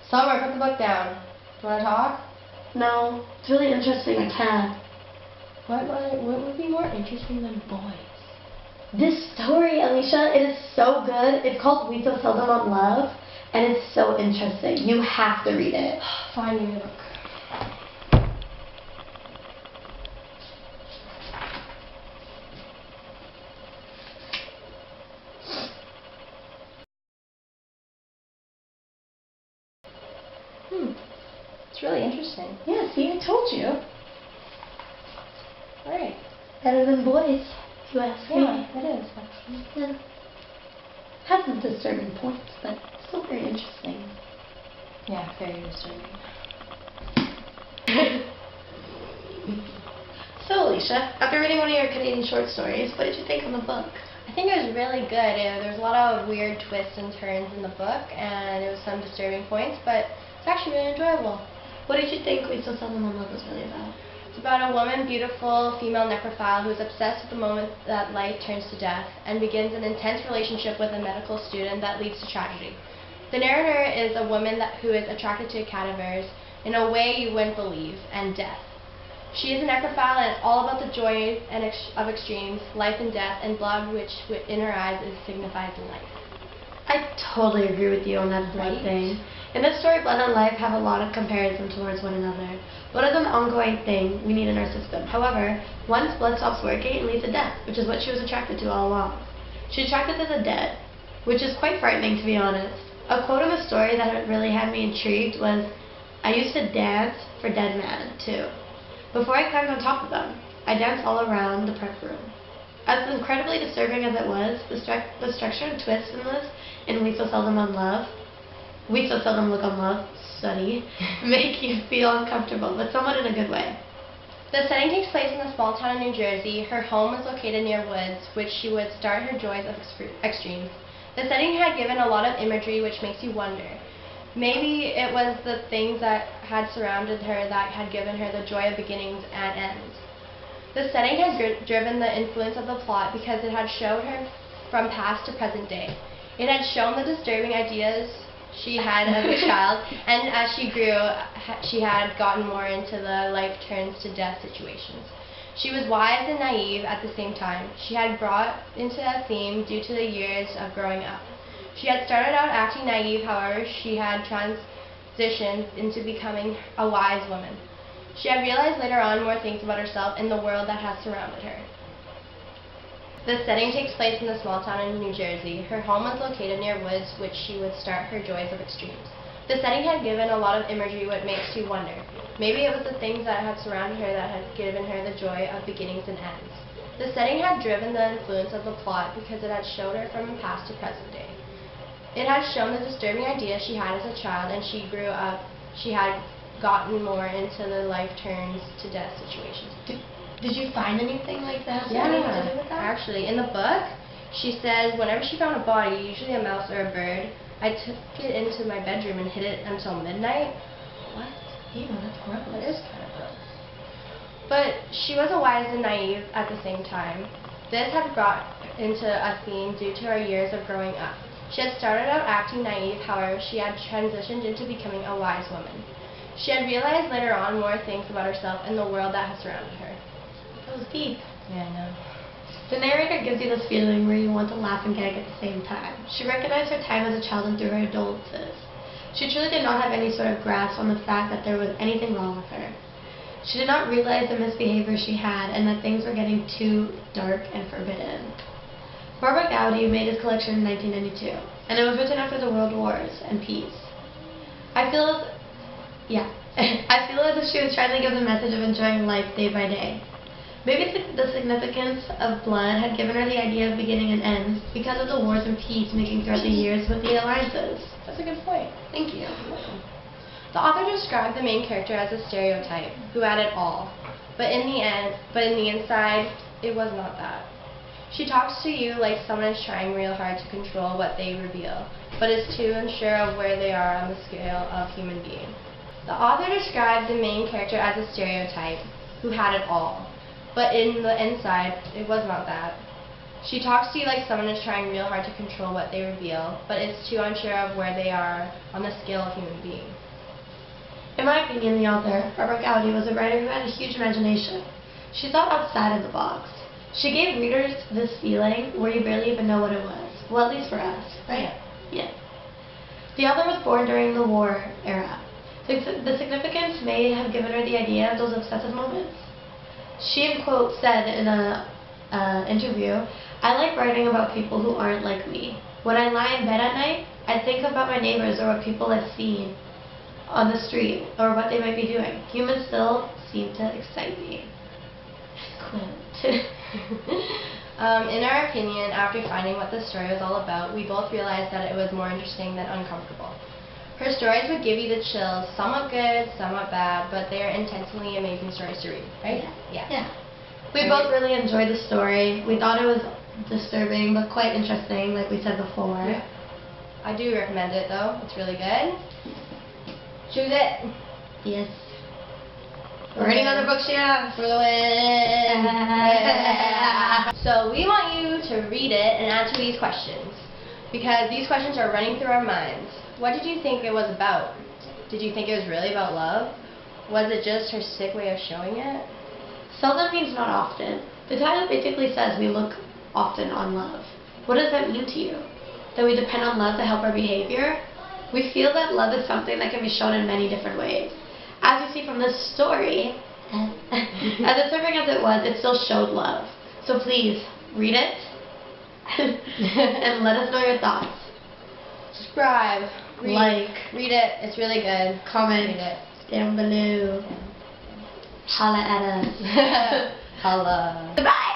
Summer, put the book down. Do you want to talk? No, it's really interesting. I can't. What would be more interesting than boys? This story, Alicia, it is so good. It's called We So Seldom on Love, and it's so interesting. You have to read it. Fine, give me the book. It's really interesting. Yeah, see, I told you. Alright. Better than boys, if you ask me. Yeah, it is, actually. Yeah. Has some disturbing points, but still very interesting. Yeah, very disturbing. So, Alicia, after reading one of your Canadian short stories, what did you think of the book? I think it was really good. There was a lot of weird twists and turns in the book, and there was some disturbing points, but it's actually really enjoyable. What did you think We So Seldom on Love was really about? It's about a woman, beautiful female necrophile, who is obsessed with the moment that life turns to death and begins an intense relationship with a medical student that leads to tragedy. The narrator is a woman who is attracted to cadavers in a way you wouldn't believe, and death. She is a necrophile, and it's all about the joy of extremes, life and death, and blood, which in her eyes signifies life. I totally agree with you on that blood thing. In this story, blood and life have a lot of comparison towards one another. Blood is an ongoing thing we need in our system. However, once blood stops working, it leads to death, which is what she was attracted to all along. She's attracted to the dead, which is quite frightening, to be honest. A quote in the story that really had me intrigued was, "I used to dance for dead men, too. Before I climbed on top of them, I danced all around the prep room." As incredibly disturbing as it was, the structure and twist in this, in We So Seldom on Love, We So Seldom Look on Love, study, make you feel uncomfortable, but somewhat in a good way. The setting takes place in a small town in New Jersey. Her home was located near woods, which she would start her joys of extremes. The setting had given a lot of imagery which makes you wonder. Maybe it was the things that had surrounded her that had given her the joy of beginnings and ends. The setting had driven the influence of the plot because it had showed her from past to present day. It had shown the disturbing ideas she had as a child, and as she grew, she had gotten more into the life turns to death situations. She was wise and naive at the same time. She had brought into a theme due to the years of growing up. She had started out acting naive, however, she had transitioned into becoming a wise woman. She had realized later on more things about herself and the world that has surrounded her. The setting takes place in a small town in New Jersey. Her home was located near woods, which she would start her joys of extremes. The setting had given a lot of imagery which makes you wonder. Maybe it was the things that had surrounded her that had given her the joy of beginnings and ends. The setting had driven the influence of the plot because it had showed her from past to present day. It had shown the disturbing ideas she had as a child, and she grew up, she had gotten more into the life turns to death situations. Did you find anything like that? Yeah, Anything to do with that? actually. In the book, she says whenever she found a body, usually a mouse or a bird, I took it into my bedroom and hid it until midnight. What? Ew, that's horrible. It is kind of gross. But she was a wise and naive at the same time. This had brought into a theme due to her years of growing up. She had started out acting naive, however, she had transitioned into becoming a wise woman. She had realized later on more things about herself and the world that has surrounded her. That was deep. Yeah, I know. The narrator gives you this feeling where you want to laugh and gag at the same time. She recognized her time as a child and through her adulthood. She truly did not have any sort of grasp on the fact that there was anything wrong with her. She did not realize the misbehavior she had and that things were getting too dark and forbidden. Robert Gowdy made his collection in 1992, and it was written after the World Wars and peace. I feel as if she was trying to give the message of enjoying life day by day. Maybe the significance of blood had given her the idea of beginning and ends because of the wars and peace making throughout the years with the alliances. That's a good point. Thank you. The author described the main character as a stereotype who had it all, but in the inside, it was not that. She talks to you like someone is trying real hard to control what they reveal, but is too unsure of where they are on the scale of human being. The author described the main character as a stereotype who had it all, but in the inside, it was not that. She talks to you like someone is trying real hard to control what they reveal, but is too unsure of where they are on the scale of human being. In my opinion, the author, Barbara Gowdy, was a writer who had a huge imagination. She thought outside of the box. She gave readers this feeling where you barely even know what it was. Well, at least for us, right? Yeah. The author was born during the war era. The significance may have given her the idea of those obsessive moments. She, in quote, said in an interview, "I like writing about people who aren't like me. When I lie in bed at night, I think about my neighbors or what people I've seen on the street or what they might be doing. Humans still seem to excite me." Quote. In our opinion, after finding what the story was all about, we both realized that it was more interesting than uncomfortable. Her stories would give you the chills, somewhat good, somewhat bad, but they are intentionally amazing stories to read, right? Yeah. We both really enjoyed the story. We thought it was disturbing, but quite interesting, like we said before. Yeah. I do recommend it, though. It's really good. Choose it. Yes. Or any other books you have. For the win. So we want you to read it and answer these questions, because these questions are running through our minds. What did you think it was about? Did you think it was really about love? Was it just her sick way of showing it? Seldom means not often. The title basically says we look often on love. What does that mean to you? That we depend on love to help our behavior? We feel that love is something that can be shown in many different ways. As you see from this story, as disturbing as it was, it still showed love. So please, read it and let us know your thoughts. Subscribe. Like. Read it. It's really good. Comment. Read it. Down below. Holla at us. Holla. Goodbye!